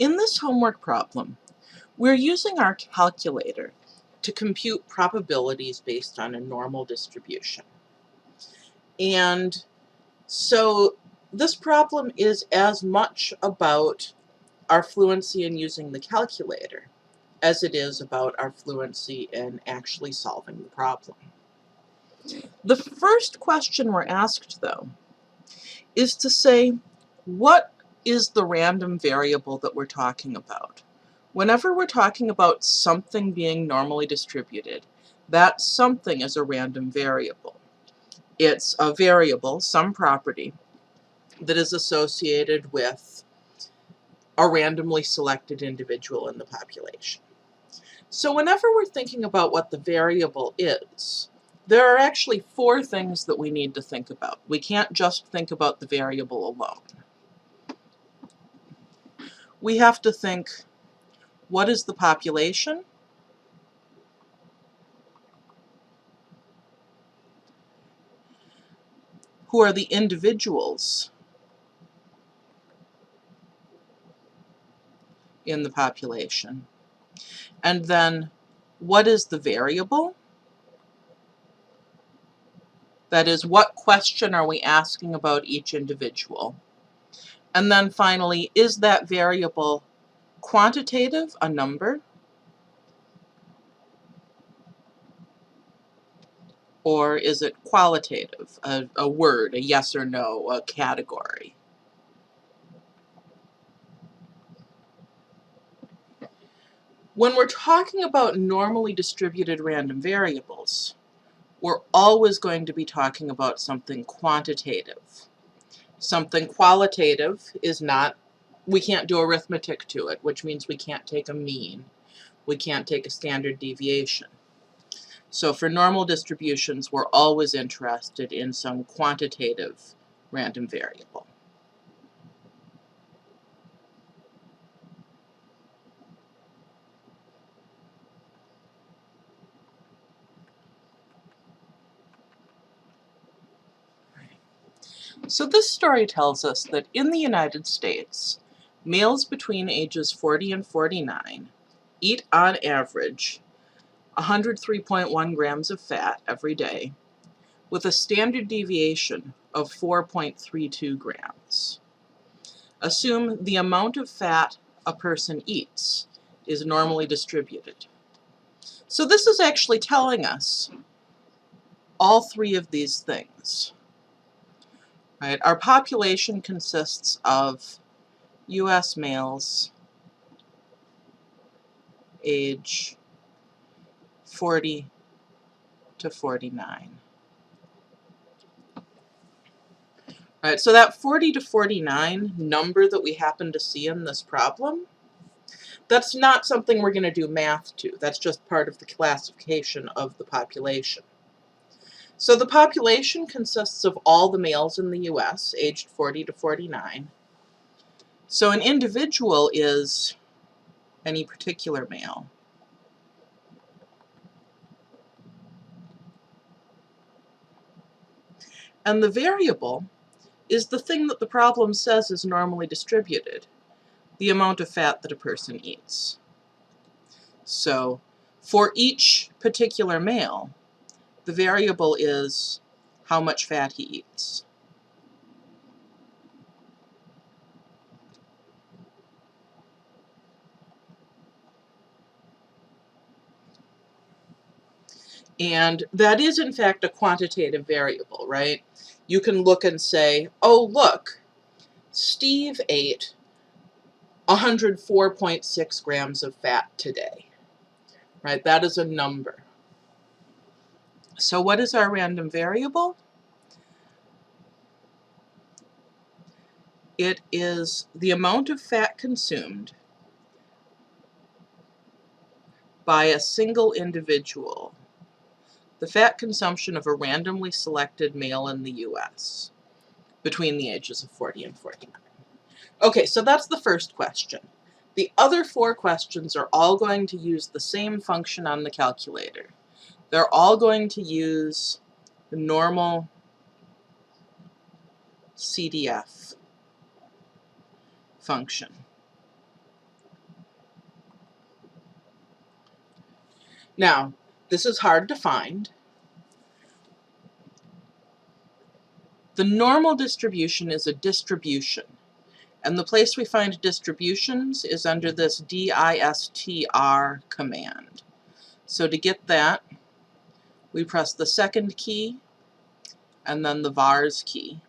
In this homework problem, we're using our calculator to compute probabilities based on a normal distribution. And so this problem is as much about our fluency in using the calculator as it is about our fluency in actually solving the problem. The first question we're asked, though, is to say, what is the random variable that we're talking about? Whenever we're talking about something being normally distributed, that something is a random variable. It's a variable, some property, that is associated with a randomly selected individual in the population. So whenever we're thinking about what the variable is, there are actually four things that we need to think about. We can't just think about the variable alone. We have to think, what is the population? Who are the individuals in the population? And then, what is the variable? That is, what question are we asking about each individual? And then finally, is that variable quantitative, a number? Or is it qualitative, a word, a yes or no, a category? When we're talking about normally distributed random variables, we're always going to be talking about something quantitative. Something qualitative is not, we can't do arithmetic to it, which means we can't take a mean. We can't take a standard deviation. So for normal distributions, we're always interested in some quantitative random variable. So this story tells us that in the United States, males between ages 40 and 49 eat on average 103.1 grams of fat every day, with a standard deviation of 4.32 grams. Assume the amount of fat a person eats is normally distributed. So this is actually telling us all three of these things. Right? Our population consists of US males age 40 to 49. Right, so that 40 to 49 number that we happen to see in this problem, that's not something we're going to do math to. That's just part of the classification of the population. So the population consists of all the males in the US aged 40 to 49. So an individual is any particular male. And the variable is the thing that the problem says is normally distributed, the amount of fat that a person eats. So for each particular male, the variable is how much fat he eats. And that is, in fact, a quantitative variable, right? You can look and say, oh, look, Steve ate 104.6 grams of fat today, right? That is a number. So what is our random variable? It is the amount of fat consumed by a single individual, the fat consumption of a randomly selected male in the US between the ages of 40 and 49. Okay, so that's the first question. The other four questions are all going to use the same function on the calculator. They're all going to use the normal CDF function. Now, this is hard to find. The normal distribution is a distribution, and the place we find distributions is under this distr command. So to get that, we press the second key and then the vars key.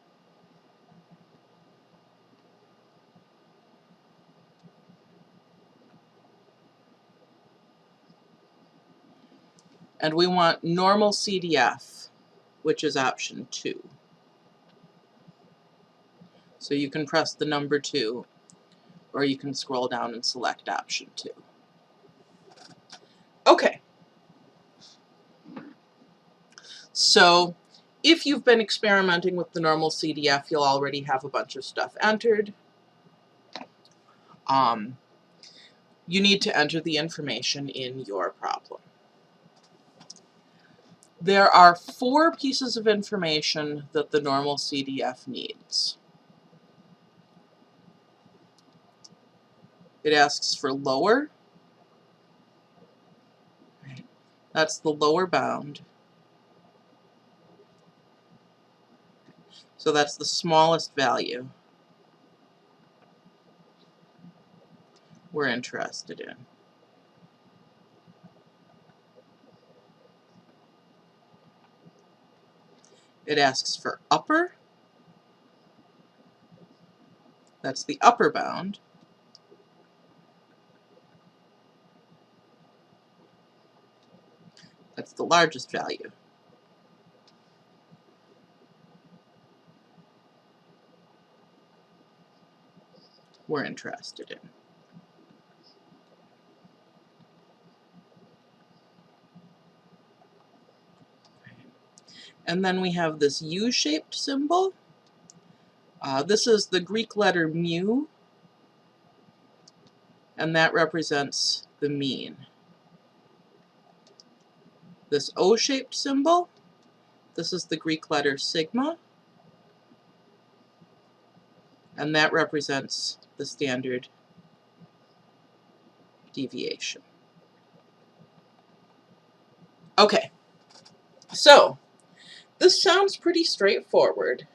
And we want NormalCDF, which is option 2. So you can press the number 2, or you can scroll down and select option 2. Okay. So if you've been experimenting with the NormalCDF, you'll already have a bunch of stuff entered. You need to enter the information in your problem. There are 4 pieces of information that the NormalCDF needs. It asks for lower. That's the lower bound. So that's the smallest value we're interested in. It asks for upper. That's the upper bound. That's the largest value. We're interested in. And then we have this U-shaped symbol. This is the Greek letter mu, and that represents the mean. This O-shaped symbol, this is the Greek letter sigma, and that represents the standard deviation. Okay, so this sounds pretty straightforward,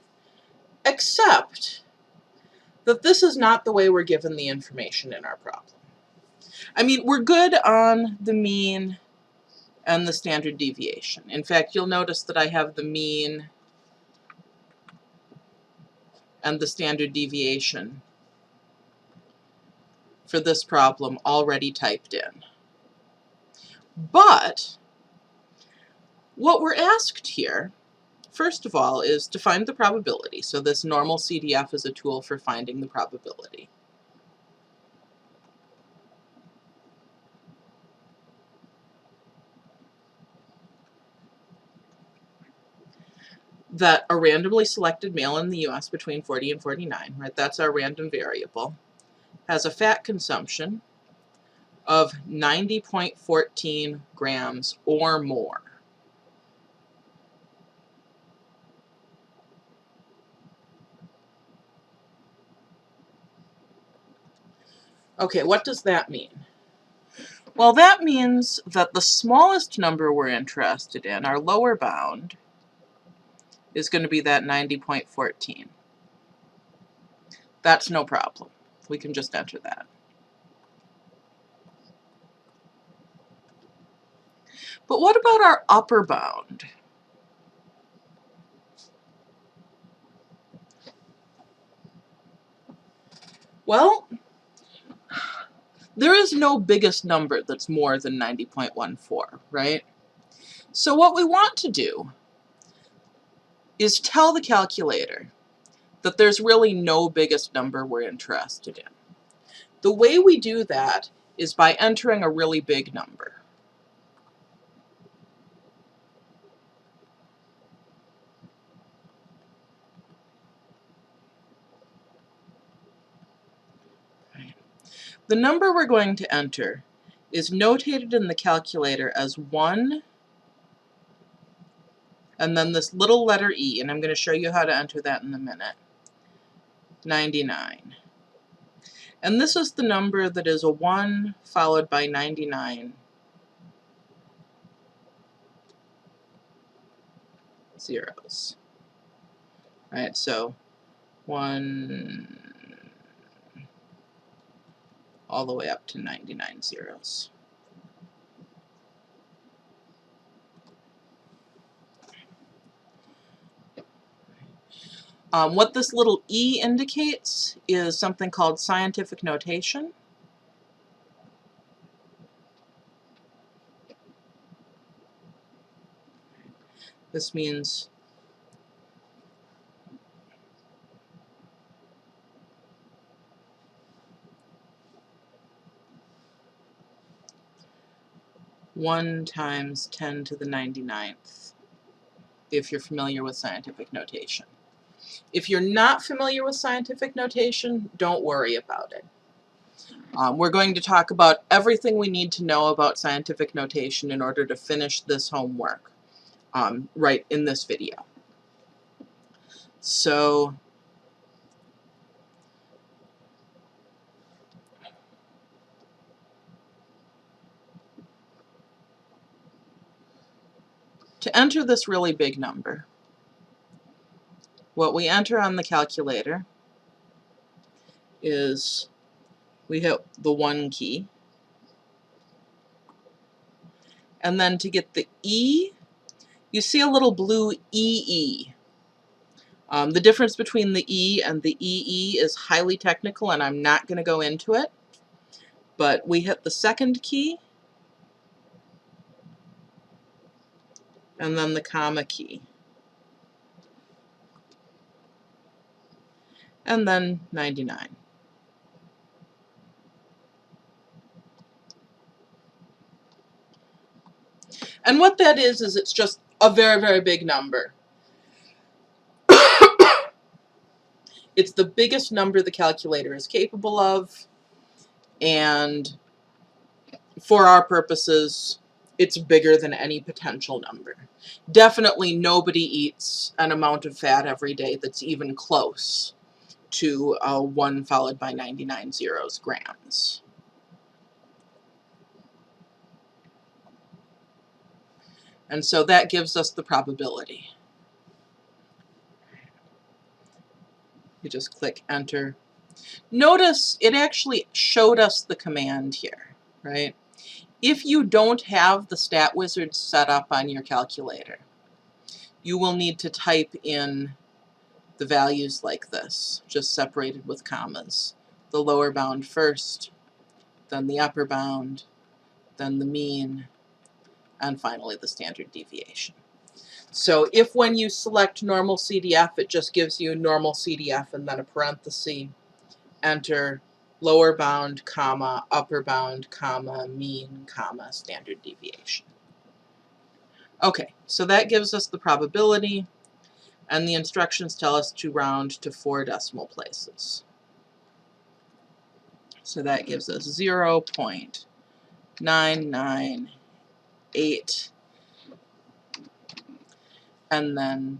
except that this is not the way we're given the information in our problem. I mean, we're good on the mean and the standard deviation. In fact, you'll notice that I have the mean and the standard deviation for this problem already typed in. But what we're asked here, first of all, is to find the probability. So this NormalCDF is a tool for finding the probability. That a randomly selected male in the US between 40 and 49, right, that's our random variable, has a fat consumption of 90.14 grams or more. Okay, what does that mean? Well, that means that the smallest number we're interested in, our lower bound, is going to be that 90.14. That's no problem. We can just enter that. But what about our upper bound? Well, there is no biggest number that's more than 90.14, right? So what we want to do is tell the calculator that there's really no biggest number we're interested in. The way we do that is by entering a really big number. The number we're going to enter is notated in the calculator as 1, and then this little letter E, and I'm going to show you how to enter that in a minute, 99. And this is the number that is a 1 followed by 99 zeros. Right, so 1 all the way up to 99 zeros. What this little E indicates is something called scientific notation. This means one times 10 to the 99th, if you're familiar with scientific notation. If you're not familiar with scientific notation, don't worry about it. We're going to talk about everything we need to know about scientific notation in order to finish this homework right in this video. So to enter this really big number, what we enter on the calculator is we hit the 1 key. And then to get the E, you see a little blue EE. The difference between the E and the EE is highly technical, and I'm not going to go into it. But we hit the 2nd key, and then the comma key. And then 99. And what that is it's just a very, very big number. It's the biggest number the calculator is capable of, and for our purposes, it's bigger than any potential number. Definitely nobody eats an amount of fat every day that's even close to 1 followed by 99 zeros grams. And so that gives us the probability. You just click enter. Notice it actually showed us the command here, right? If you don't have the stat wizard set up on your calculator, you will need to type in the values like this, just separated with commas. The lower bound first, then the upper bound, then the mean, and finally the standard deviation. So if when you select NormalCDF, it just gives you NormalCDF and then a parenthesis, enter lower bound, comma, upper bound, comma, mean, comma, standard deviation. Okay, so that gives us the probability, and the instructions tell us to round to 4 decimal places. So that gives us 0.998, and then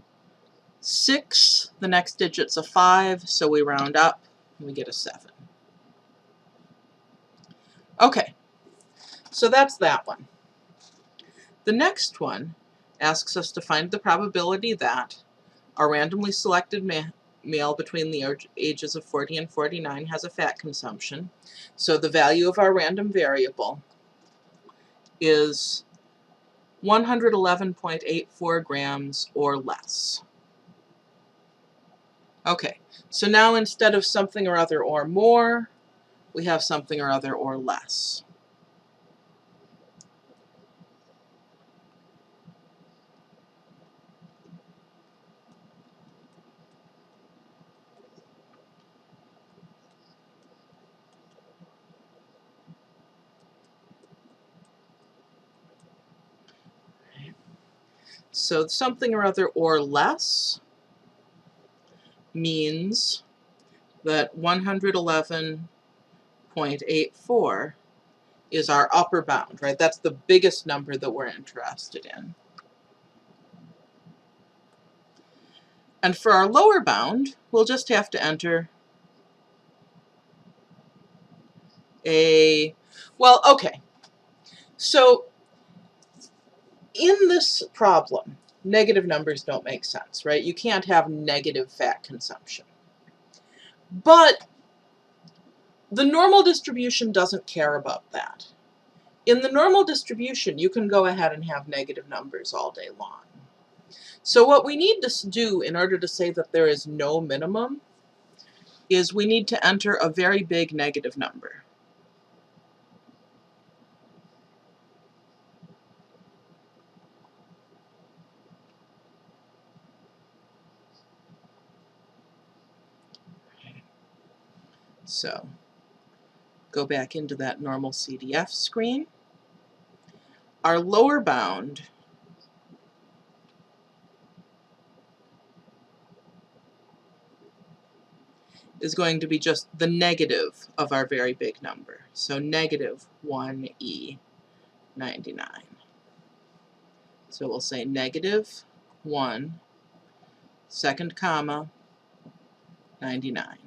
6, the next digit's a 5, so we round up and we get a 7. Okay, so that's that one. The next one asks us to find the probability that a randomly selected male between the ages of 40 and 49 has a fat consumption. So the value of our random variable is 111.84 grams or less. Okay, so now instead of something or other or more, we have something or other or less. So something or other or less means that 111.84 is our upper bound, right? That's the biggest number that we're interested in. And for our lower bound, we'll just have to enter well, okay. So in this problem, negative numbers don't make sense, right? You can't have negative fat consumption. But the normal distribution doesn't care about that. In the normal distribution, you can go ahead and have negative numbers all day long. So what we need to do in order to say that there is no minimum is we need to enter a very big negative number. So go back into that NormalCDF screen. Our lower bound is going to be just the negative of our very big number. So negative 1e99. So we'll say negative 1, second comma, 99.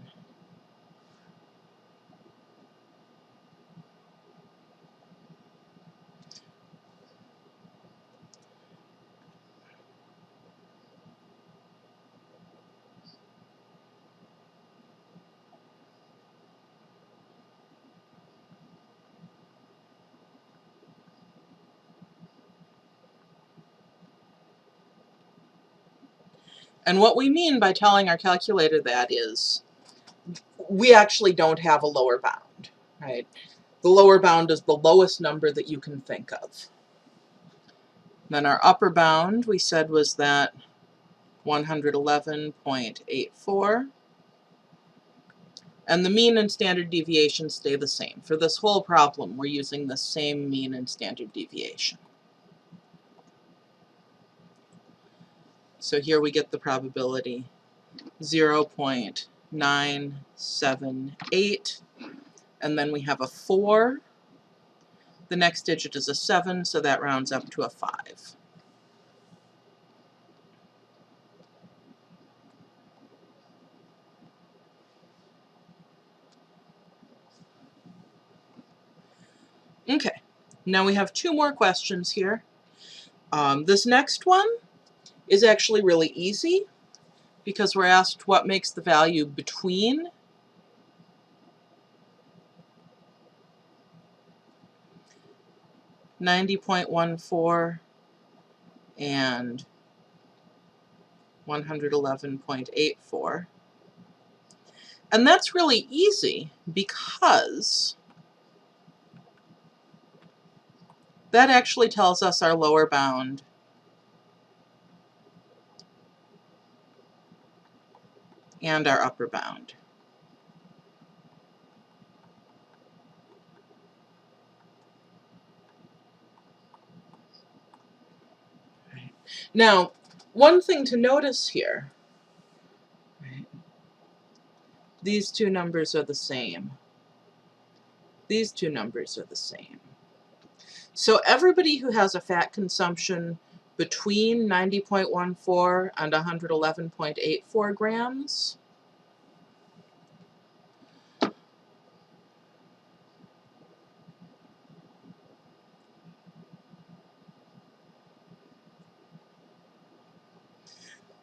And what we mean by telling our calculator that is, we actually don't have a lower bound, right? The lower bound is the lowest number that you can think of. Then our upper bound, we said, was that 111.84. And the mean and standard deviation stay the same. For this whole problem, we're using the same mean and standard deviation. So here we get the probability 0.978, and then we have a 4. The next digit is a 7, so that rounds up to a 5. Okay, now we have 2 more questions here. This next one is actually really easy because we're asked what makes the value between 90.14 and 111.84. And that's really easy because that actually tells us our lower bound and our upper bound. Now, one thing to notice here, right, these 2 numbers are the same. These 2 numbers are the same. So everybody who has a fat consumption between 90.14 and 111.84 grams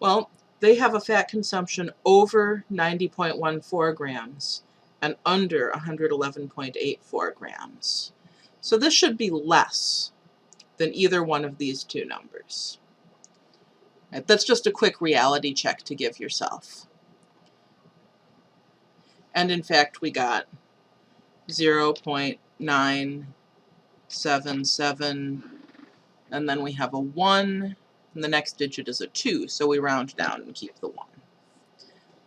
well, they have a fat consumption over 90.14 grams and under 111.84 grams. So this should be less than either one of these 2 numbers. Right, that's just a quick reality check to give yourself. And in fact, we got 0.977, and then we have a 1, and the next digit is a 2, so we round down and keep the 1.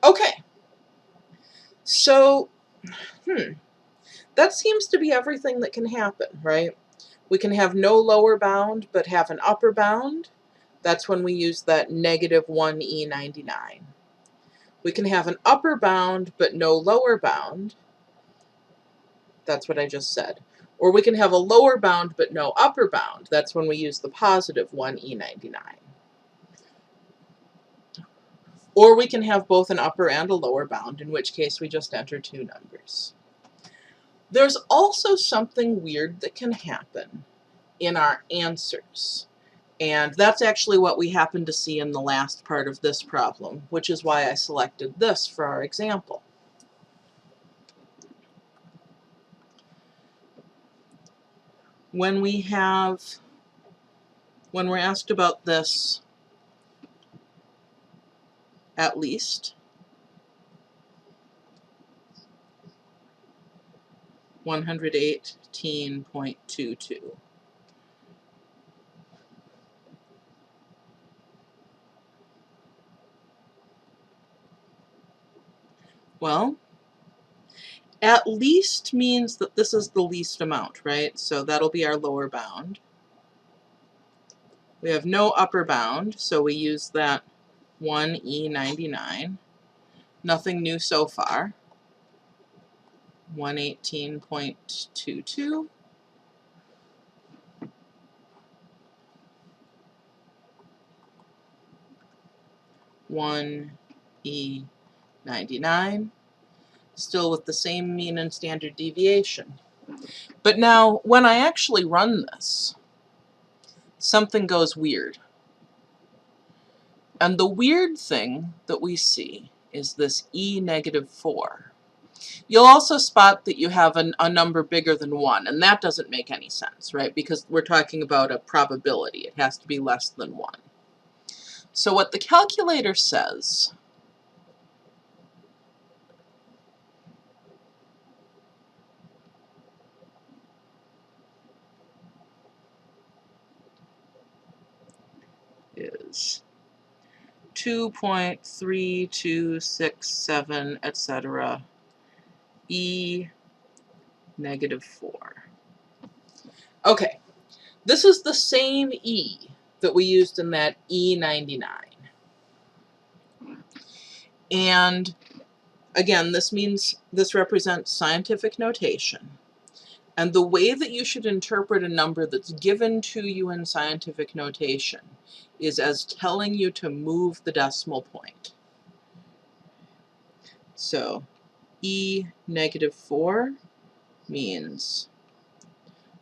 Okay, so, that seems to be everything that can happen, right? We can have no lower bound, but have an upper bound. That's when we use that negative 1e99. We can have an upper bound, but no lower bound. That's what I just said. Or we can have a lower bound, but no upper bound. That's when we use the positive 1e99. Or we can have both an upper and a lower bound, in which case we just enter 2 numbers. There's also something weird that can happen in our answers. And that's actually what we happen to see in the last part of this problem, which is why I selected this for our example. When we're asked about this at least, 118.22. Well, at least means that this is the least amount, right? So that'll be our lower bound. We have no upper bound, so we use that 1E99. Nothing new so far. 118.22. E99, still with the same mean and standard deviation. But now, when I actually run this, something goes weird. And the weird thing that we see is this E-4. You'll also spot that you have a number bigger than 1, and that doesn't make any sense, right? Because we're talking about a probability. It has to be less than 1. So what the calculator says is 2.3267, etc. E-4. Okay, this is the same E that we used in that E99. And again, this represents scientific notation. And the way that you should interpret a number that's given to you in scientific notation is as telling you to move the decimal point. So E-4 means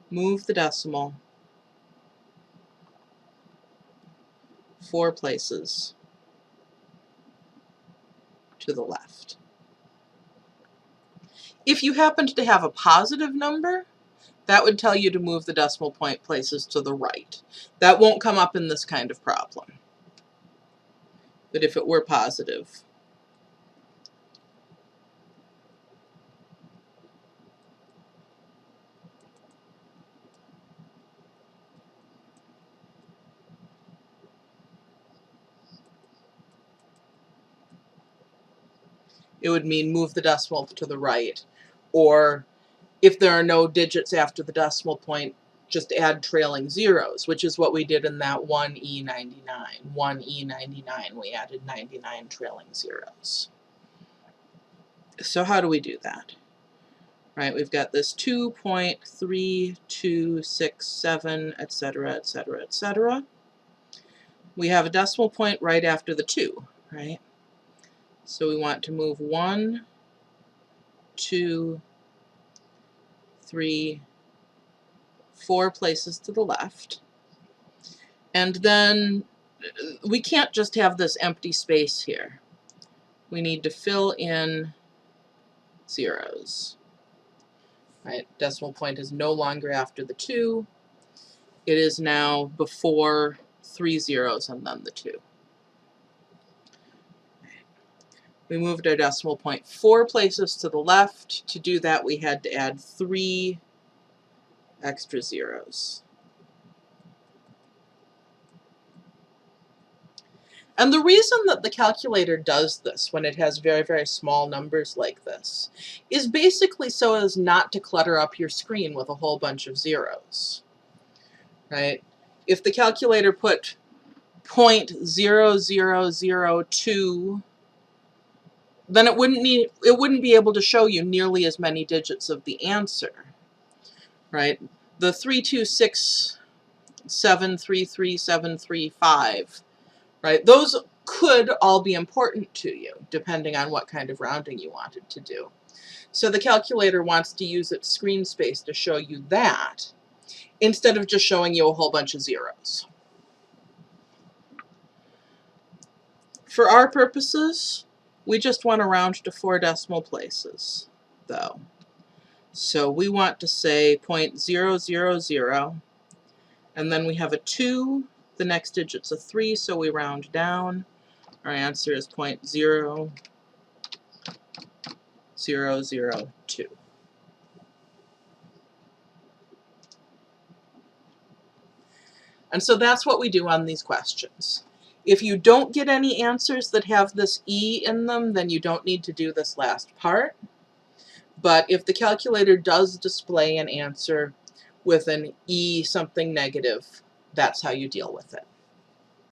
move the decimal 4 places to the left. If you happened to have a positive number, that would tell you to move the decimal point places to the right. That won't come up in this kind of problem. But if it were positive, it would mean move the decimal to the right. Or if there are no digits after the decimal point, just add trailing zeros, which is what we did in that 1E99. 1E99, we added 99 trailing zeros. So how do we do that? Right, we've got this 2.3267, etc., etc., etc. We have a decimal point right after the 2, right? So we want to move 1, 2, 3, 4 places to the left. And then we can't just have this empty space here. We need to fill in zeros. Right? Decimal point is no longer after the 2. It is now before 3 zeros and then the 2. We moved our decimal point 4 places to the left. To do that, we had to add 3 extra zeros. And the reason that the calculator does this when it has very, very small numbers like this is basically so as not to clutter up your screen with a whole bunch of zeros, right? If the calculator put 0.0002, then it wouldn't be able to show you nearly as many digits of the answer, right? The 326733735, right? Those could all be important to you, depending on what kind of rounding you wanted to do. So the calculator wants to use its screen space to show you that, instead of just showing you a whole bunch of zeros. For our purposes, we just want to round to 4 decimal places, though. So we want to say 0.000, and then we have a 2, the next digit's a 3, so we round down. Our answer is 0.0002. And so that's what we do on these questions. If you don't get any answers that have this E in them, then you don't need to do this last part. But if the calculator does display an answer with an E something negative, that's how you deal with it.